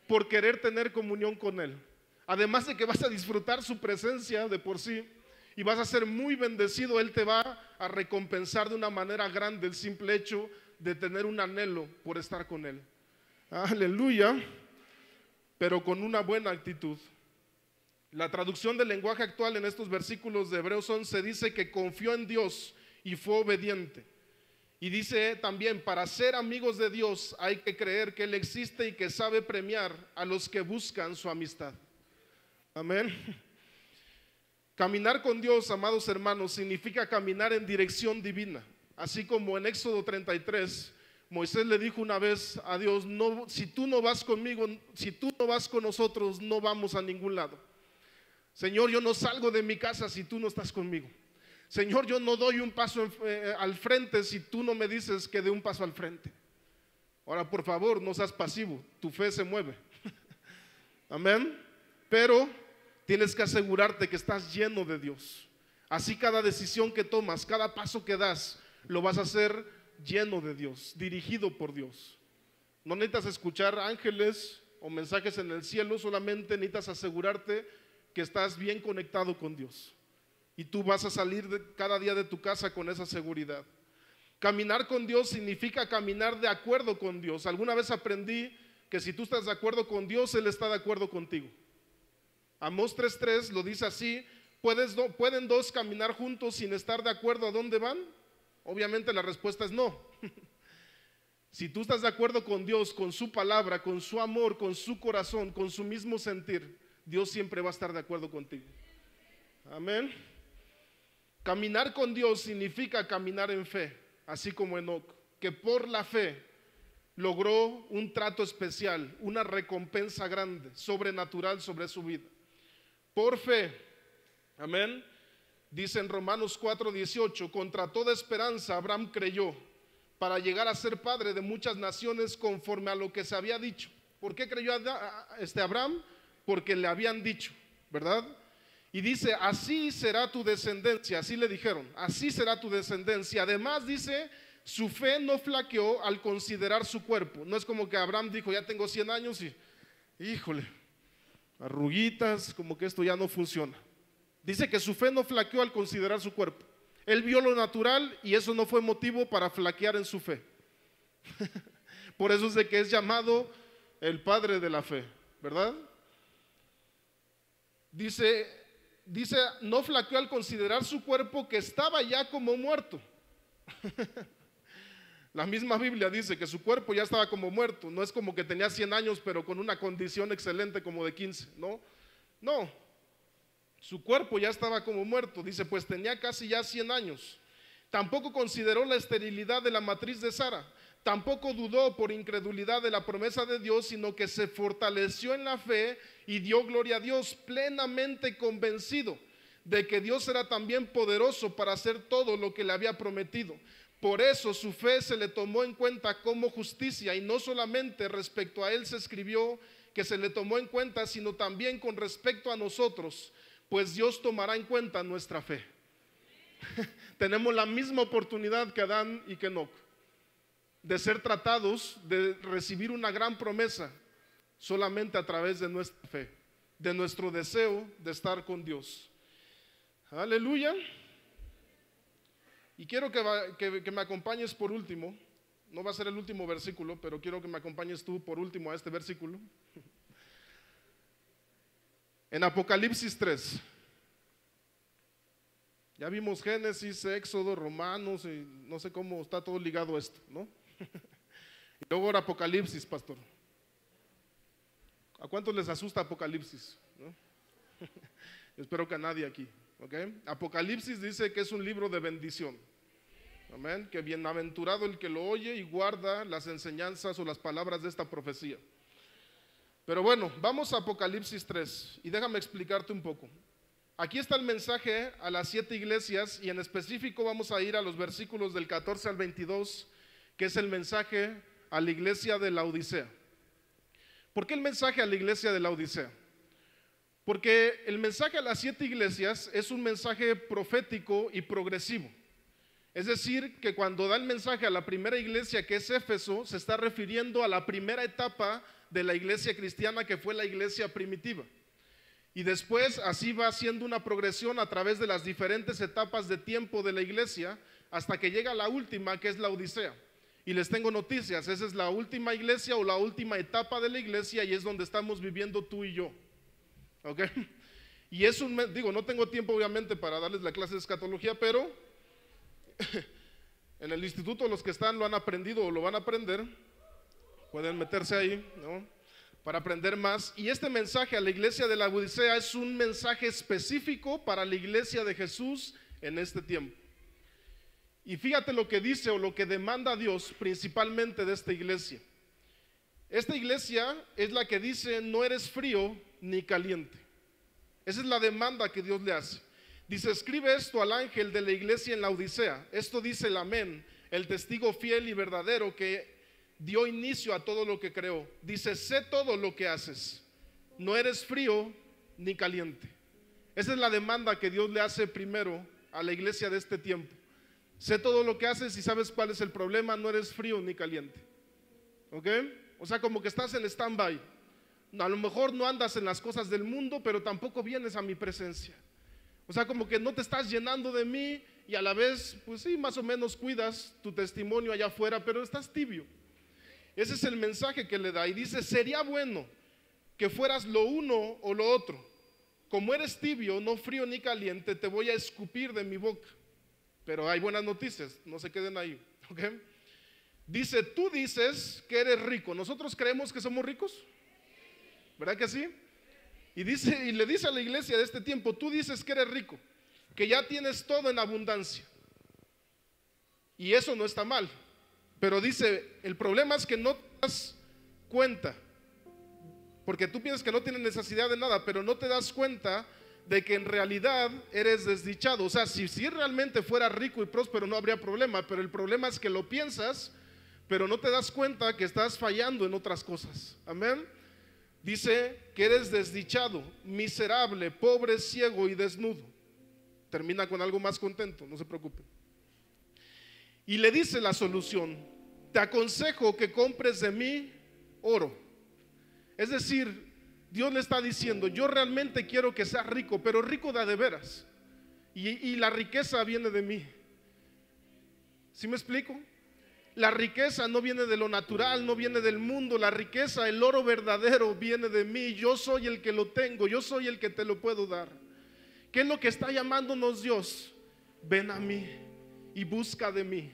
Speaker 1: por querer tener comunión con Él. Además de que vas a disfrutar su presencia de por sí y vas a ser muy bendecido, Él te va a recompensar de una manera grande el simple hecho de tener un anhelo por estar con Él. Aleluya. Pero con una buena actitud. La traducción del lenguaje actual en estos versículos de Hebreos 11 dice que confió en Dios y fue obediente. Y dice también, para ser amigos de Dios hay que creer que Él existe y que sabe premiar a los que buscan su amistad. Amén. Caminar con Dios, amados hermanos, significa caminar en dirección divina. Así como en Éxodo 33, Moisés le dijo una vez a Dios, no, si tú no vas conmigo, si tú no vas con nosotros, no vamos a ningún lado. Señor, yo no salgo de mi casa si tú no estás conmigo. Señor, yo no doy un paso al frente si tú no me dices que dé un paso al frente. Ahora, por favor, no seas pasivo, tu fe se mueve. Amén. Pero tienes que asegurarte que estás lleno de Dios. Así cada decisión que tomas, cada paso que das, lo vas a hacer lleno de Dios, dirigido por Dios. No necesitas escuchar ángeles o mensajes en el cielo, solamente necesitas asegurarte que estás bien conectado con Dios. Y tú vas a salir cada día de tu casa con esa seguridad. Caminar con Dios significa caminar de acuerdo con Dios. Alguna vez aprendí que si tú estás de acuerdo con Dios, Él está de acuerdo contigo. Amós 3:3 lo dice así: ¿pueden dos caminar juntos sin estar de acuerdo a dónde van? Obviamente la respuesta es no. Si tú estás de acuerdo con Dios, con su palabra, con su amor, con su corazón, con su mismo sentir, Dios siempre va a estar de acuerdo contigo. Amén. Caminar con Dios significa caminar en fe, así como Enoc, que por la fe logró un trato especial, una recompensa grande, sobrenatural sobre su vida. Por fe, amén. Dice en Romanos 4:18, contra toda esperanza Abraham creyó para llegar a ser padre de muchas naciones conforme a lo que se había dicho. ¿Por qué creyó Abraham? Porque le habían dicho, ¿verdad? Y dice, así será tu descendencia, así le dijeron, así será tu descendencia. Además dice, su fe no flaqueó al considerar su cuerpo. No es como que Abraham dijo, ya tengo 100 años y, híjole, arruguitas, como que esto ya no funciona. Dice que su fe no flaqueó al considerar su cuerpo. Él vio lo natural y eso no fue motivo para flaquear en su fe. Por eso es de que es llamado el padre de la fe, ¿verdad? Dice, no flaqueó al considerar su cuerpo que estaba ya como muerto. La misma Biblia dice que su cuerpo ya estaba como muerto. No es como que tenía 100 años pero con una condición excelente como de 15, ¿no? No, su cuerpo ya estaba como muerto. Dice, pues tenía casi ya 100 años. Tampoco consideró la esterilidad de la matriz de Sara. Tampoco dudó por incredulidad de la promesa de Dios, sino que se fortaleció en la fe y dio gloria a Dios, plenamente convencido de que Dios era también poderoso para hacer todo lo que le había prometido. Por eso su fe se le tomó en cuenta como justicia, y no solamente respecto a él se escribió que se le tomó en cuenta, sino también con respecto a nosotros, pues Dios tomará en cuenta nuestra fe. Tenemos la misma oportunidad que Adán y que Enoc, de ser tratados, de recibir una gran promesa, solamente a través de nuestra fe, de nuestro deseo de estar con Dios. Aleluya. Y quiero que me acompañes por último. No va a ser el último versículo, pero quiero que me acompañes tú por último a este versículo. En Apocalipsis 3. Ya vimos Génesis, Éxodo, Romanos, y no sé cómo está todo ligado esto, ¿no? Y luego ahora Apocalipsis, pastor. ¿A cuántos les asusta Apocalipsis? ¿No? Espero que a nadie aquí, ¿ok? Apocalipsis dice que es un libro de bendición. Amén. Que bienaventurado el que lo oye y guarda las enseñanzas o las palabras de esta profecía. Pero bueno, vamos a Apocalipsis 3 y déjame explicarte un poco. Aquí está el mensaje a las 7 iglesias y en específico vamos a ir a los versículos del 14 al 22, que es el mensaje a la iglesia de la Odisea. ¿Por qué el mensaje a la iglesia de la Odisea? Porque el mensaje a las 7 iglesias es un mensaje profético y progresivo. Es decir, que cuando da el mensaje a la primera iglesia, que es Éfeso, se está refiriendo a la primera etapa de la iglesia cristiana, que fue la iglesia primitiva. Y después así va haciendo una progresión a través de las diferentes etapas de tiempo de la iglesia, hasta que llega a la última, que es la Odisea. Y les tengo noticias, esa es la última iglesia o la última etapa de la iglesia, y es donde estamos viviendo tú y yo. ¿Ok? Y es no tengo tiempo obviamente para darles la clase de escatología, pero en el instituto los que están lo han aprendido o lo van a aprender, pueden meterse ahí, ¿no? Para aprender más. Y este mensaje a la iglesia de la Odisea es un mensaje específico para la iglesia de Jesús en este tiempo. Y fíjate lo que dice o lo que demanda Dios principalmente de esta iglesia. Esta iglesia es la que dice: no eres frío ni caliente. Esa es la demanda que Dios le hace. Dice: escribe esto al ángel de la iglesia en la Odisea. Esto dice el amén, el testigo fiel y verdadero que dio inicio a todo lo que creó. Dice: sé todo lo que haces, no eres frío ni caliente. Esa es la demanda que Dios le hace primero a la iglesia de este tiempo. Sé todo lo que haces y sabes cuál es el problema: no eres frío ni caliente. ¿Ok? O sea, como que estás en stand-by. A lo mejor no andas en las cosas del mundo, pero tampoco vienes a mi presencia. O sea, como que no te estás llenando de mí y a la vez, pues sí, más o menos cuidas tu testimonio allá afuera, pero estás tibio. Ese es el mensaje que le da y dice: sería bueno que fueras lo uno o lo otro. Como eres tibio, no frío ni caliente, te voy a escupir de mi boca. Pero hay buenas noticias, no se queden ahí, ¿ok? Dice: tú dices que eres rico. ¿Nosotros creemos que somos ricos? ¿Verdad que sí? Y le dice a la iglesia de este tiempo: tú dices que eres rico, que ya tienes todo en abundancia. Y eso no está mal. Pero dice, el problema es que no te das cuenta, porque tú piensas que no tienes necesidad de nada, pero no te das cuenta de que en realidad eres desdichado. O sea, si realmente fueras rico y próspero no habría problema, pero el problema es que lo piensas, pero no te das cuenta que estás fallando en otras cosas. Amén. Dice que eres desdichado, miserable, pobre, ciego y desnudo. Termina con algo más contento, no se preocupen. Y le dice la solución: te aconsejo que compres de mí oro. Es decir, Dios le está diciendo: yo realmente quiero que seas rico, pero rico de veras. Y la riqueza viene de mí. ¿Sí me explico? La riqueza no viene de lo natural, no viene del mundo. La riqueza, el oro verdadero viene de mí. Yo soy el que lo tengo, yo soy el que te lo puedo dar. ¿Qué es lo que está llamándonos Dios? Ven a mí y busca de mí.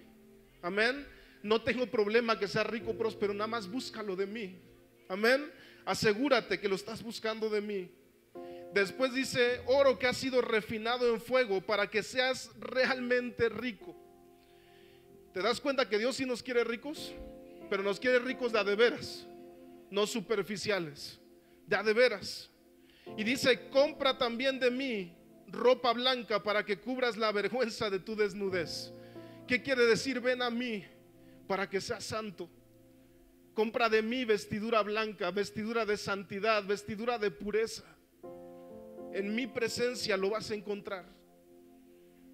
Speaker 1: Amén. No tengo problema que sea rico, próspero, nada más búscalo de mí. Amén. Asegúrate que lo estás buscando de mí. Después dice: oro que ha sido refinado en fuego, para que seas realmente rico. ¿Te das cuenta que Dios sí nos quiere ricos? Pero nos quiere ricos de a de veras, no superficiales, de a de veras. Y dice: compra también de mí ropa blanca, para que cubras la vergüenza de tu desnudez. ¿Qué quiere decir? Ven a mí para que seas santo. Compra de mí vestidura blanca, vestidura de santidad, vestidura de pureza. En mi presencia lo vas a encontrar.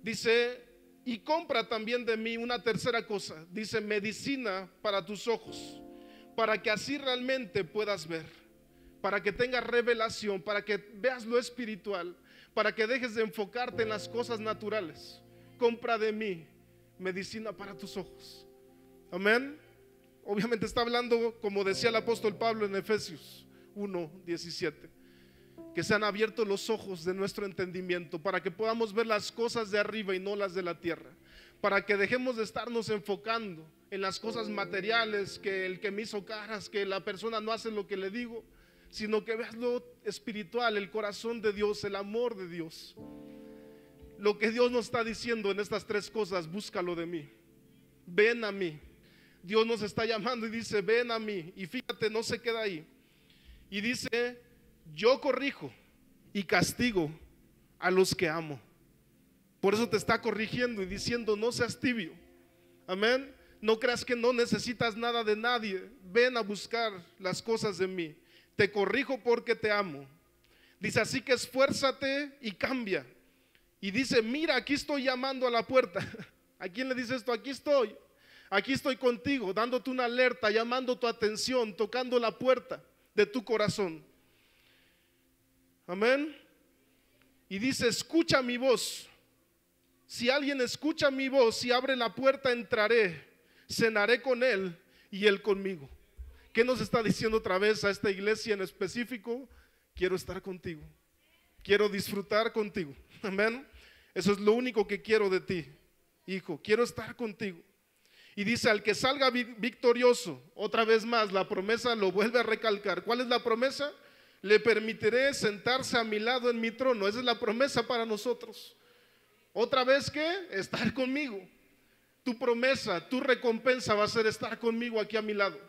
Speaker 1: Dice: y compra también de mí una tercera cosa. Dice: medicina para tus ojos, para que así realmente puedas ver, para que tengas revelación, para que veas lo espiritual, para que dejes de enfocarte en las cosas naturales. Compra de mí medicina para tus ojos. Amén. Obviamente está hablando, como decía el apóstol Pablo en Efesios 1:17, que sean abiertos los ojos de nuestro entendimiento, para que podamos ver las cosas de arriba y no las de la tierra, para que dejemos de estarnos enfocando en las cosas materiales, que el que me hizo caras, que la persona no hace lo que le digo, sino que veas lo espiritual, el corazón de Dios, el amor de Dios. Lo que Dios nos está diciendo en estas tres cosas: búscalo de mí, ven a mí. Dios nos está llamando y dice: ven a mí. Y fíjate, no se queda ahí. Y dice: yo corrijo y castigo a los que amo. Por eso te está corrigiendo y diciendo: no seas tibio. Amén. No creas que no necesitas nada de nadie. Ven a buscar las cosas de mí. Te corrijo porque te amo. Dice: así que esfuérzate y cambia. Y dice: mira, aquí estoy llamando a la puerta. ¿A quién le dice esto? Aquí estoy. Aquí estoy contigo, dándote una alerta, llamando tu atención, tocando la puerta de tu corazón. Amén. Y dice: escucha mi voz. Si alguien escucha mi voz y abre la puerta, entraré, cenaré con él y él conmigo. ¿Qué nos está diciendo otra vez a esta iglesia en específico? Quiero estar contigo, quiero disfrutar contigo. Amén. Eso es lo único que quiero de ti, hijo. Quiero estar contigo. Y dice: al que salga victorioso, otra vez más la promesa lo vuelve a recalcar. ¿Cuál es la promesa? Le permitiré sentarse a mi lado en mi trono. Esa es la promesa para nosotros. Otra vez, ¿qué? Estar conmigo. Tu promesa, tu recompensa va a ser estar conmigo aquí a mi lado,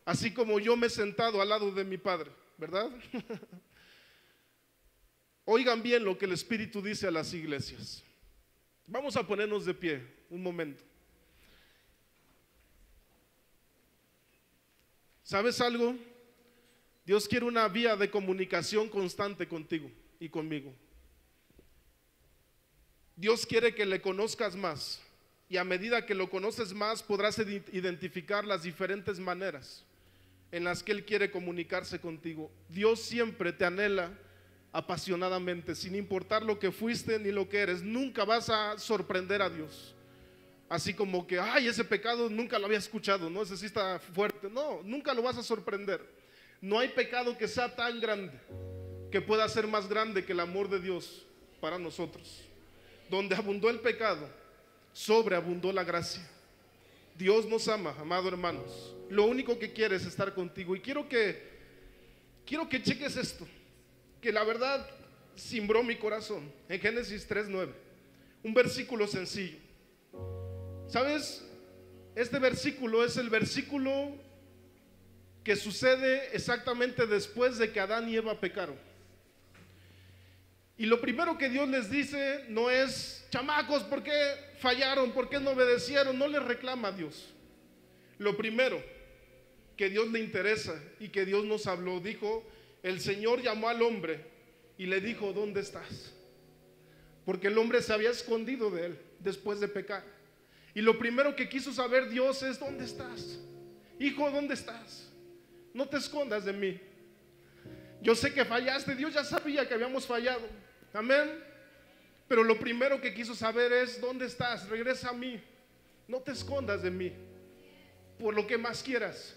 Speaker 1: así como yo me he sentado al lado de mi Padre, ¿verdad? Oigan bien lo que el Espíritu dice a las iglesias. Vamos a ponernos de pie un momento. ¿Sabes algo? Dios quiere una vía de comunicación constante contigo y conmigo. Dios quiere que le conozcas más, y a medida que lo conoces más podrás identificar las diferentes maneras en las que Él quiere comunicarse contigo. Dios siempre te anhela apasionadamente, sin importar lo que fuiste ni lo que eres. Nunca vas a sorprender a Dios así como que: ay, ese pecado nunca lo había escuchado, no, ese sí está fuerte. No, nunca lo vas a sorprender. No hay pecado que sea tan grande que pueda ser más grande que el amor de Dios para nosotros. Donde abundó el pecado, sobreabundó la gracia. Dios nos ama, amado hermanos. Lo único que quiere es estar contigo. Y quiero que cheques esto, que la verdad cimbró mi corazón, en Génesis 3:9, un versículo sencillo. ¿Sabes? Este versículo es el versículo que sucede exactamente después de que Adán y Eva pecaron. Y lo primero que Dios les dice no es: chamacos, ¿por qué fallaron? ¿Por qué no obedecieron? No les reclama a Dios. Lo primero que Dios le interesa y que Dios nos habló, dijo: el Señor llamó al hombre y le dijo: ¿dónde estás? Porque el hombre se había escondido de él después de pecar. Y lo primero que quiso saber Dios es: ¿dónde estás? Hijo, ¿dónde estás? No te escondas de mí. Yo sé que fallaste, Dios ya sabía que habíamos fallado, amén. Pero lo primero que quiso saber es: ¿dónde estás? Regresa a mí, no te escondas de mí, por lo que más quieras.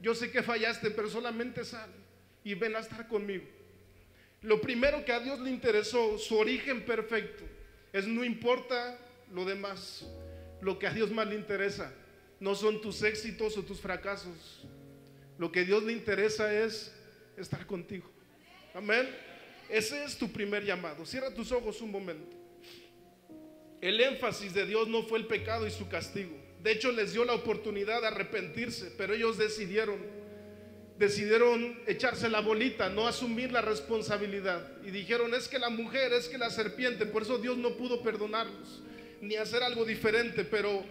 Speaker 1: Yo sé que fallaste, pero solamente sal y ven a estar conmigo. Lo primero que a Dios le interesó, su origen perfecto, es: no importa lo demás. Lo que a Dios más le interesa no son tus éxitos o tus fracasos. Lo que a Dios le interesa es estar contigo, amén. Ese es tu primer llamado. Cierra tus ojos un momento. El énfasis de Dios no fue el pecado y su castigo. De hecho, les dio la oportunidad de arrepentirse, pero ellos decidieron echarse la bolita, no asumir la responsabilidad. Y dijeron: es que la mujer, es que la serpiente. Por eso Dios no pudo perdonarlos ni hacer algo diferente. Pero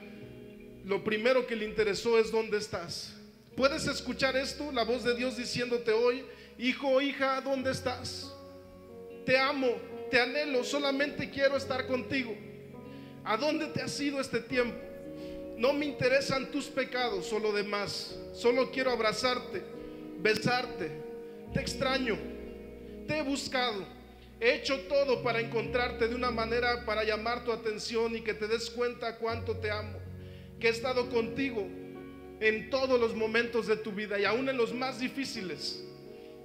Speaker 1: lo primero que le interesó es: ¿dónde estás? ¿Puedes escuchar esto? La voz de Dios diciéndote hoy: hijo, hija, ¿dónde estás? Te amo, te anhelo, solamente quiero estar contigo. ¿A dónde te has ido este tiempo? No me interesan tus pecados o lo demás. Solo quiero abrazarte, besarte. Te extraño, te he buscado. He hecho todo para encontrarte de una manera para llamar tu atención y que te des cuenta cuánto te amo. Que he estado contigo en todos los momentos de tu vida y aún en los más difíciles.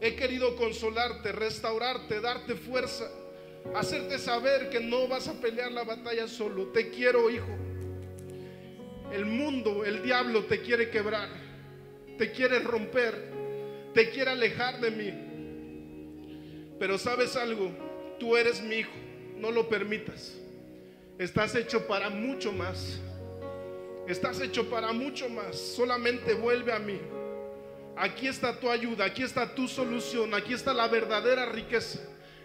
Speaker 1: He querido consolarte, restaurarte, darte fuerza, hacerte saber que no vas a pelear la batalla solo. Te quiero, hijo. El mundo, el diablo te quiere quebrar, te quiere romper, te quiere alejar de mí. Pero ¿sabes algo? Tú eres mi hijo, no lo permitas. Estás hecho para mucho más. Estás hecho para mucho más. Solamente vuelve a mí. Aquí está tu ayuda, aquí está tu solución, aquí está la verdadera riqueza,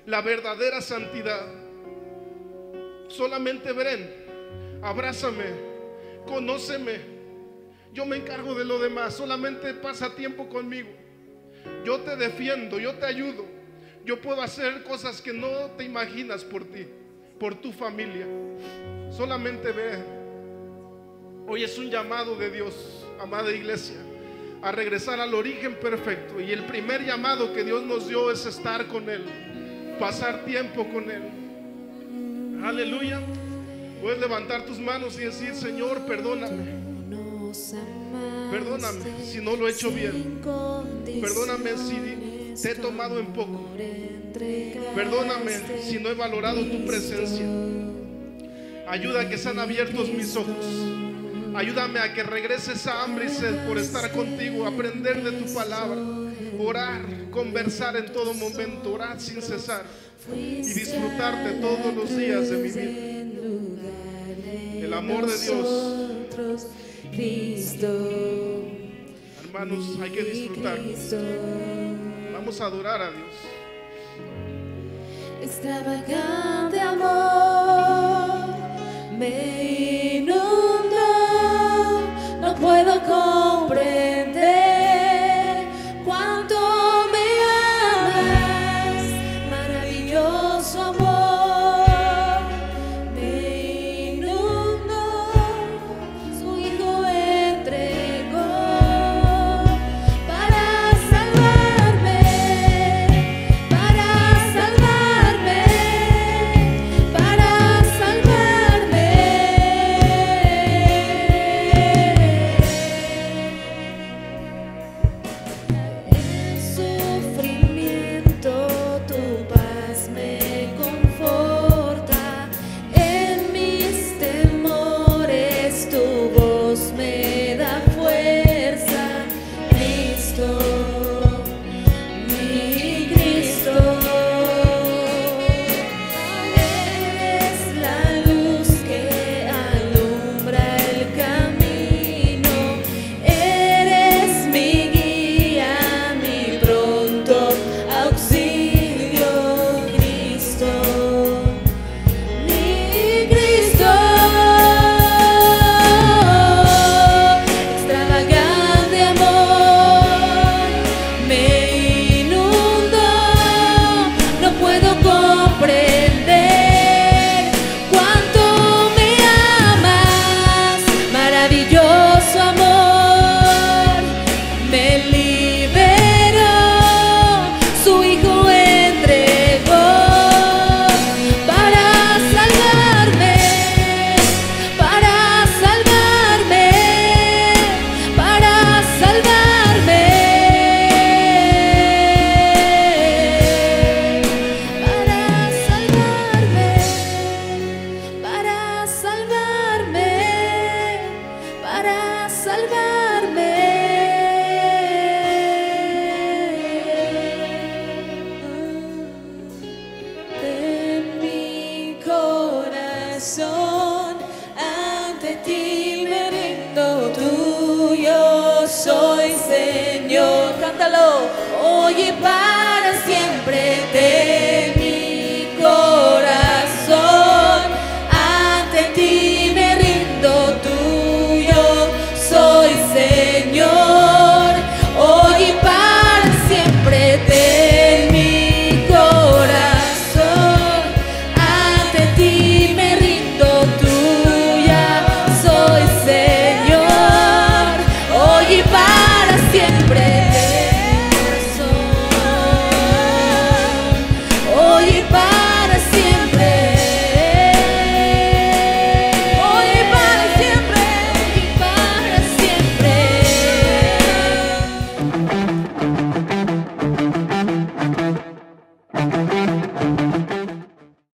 Speaker 1: la verdadera santidad. Solamente ven, abrázame, conóceme. Yo me encargo de lo demás. Solamente pasa tiempo conmigo. Yo te defiendo, yo te ayudo. Yo puedo hacer cosas que no te imaginas por ti, por tu familia. Solamente ve. Hoy es un llamado de Dios, amada iglesia, a regresar al origen perfecto. Y el primer llamado que Dios nos dio es estar con Él, pasar tiempo con Él. Aleluya. Puedes levantar tus manos y decir: Señor, perdóname. Perdóname si no lo he hecho bien. Perdóname si te he tomado en poco. Perdóname si no he valorado tu presencia. Ayuda a que sean abiertos mis ojos. Ayúdame a que regrese esa hambre y sed por estar contigo, aprender de tu palabra, orar, conversar en todo momento, orar sin cesar y disfrutarte todos los días de mi vida. El amor de Dios, hermanos, hay que disfrutar. Vamos a adorar a Dios.
Speaker 2: Extravagante amor me inundó, no puedo comprender cuánto me amas, maravilloso amor me inundó, su Hijo entregó para salvarme, para salvarme, para salvarme. En sufrimiento tu paz me conforta, en mis temores tu voz me da fuerza. Cristo, mi Cristo. liberó, su Hijo entregó para salvarme, para salvarme, para salvarme, para salvarme, para salvarme, para salvarme. En mi corazón ante ti me rindo, tuyo soy, Señor. Cántalo. Hoy y para siempre de mi corazón ante ti me rindo, tuyo soy, Señor. Hoy y para siempre de mi corazón ante ti me rindo, tuya soy, Señor. Hoy y para siempre de mi corazón. Hoy y para siempre. Hoy y para siempre. Hoy y para siempre.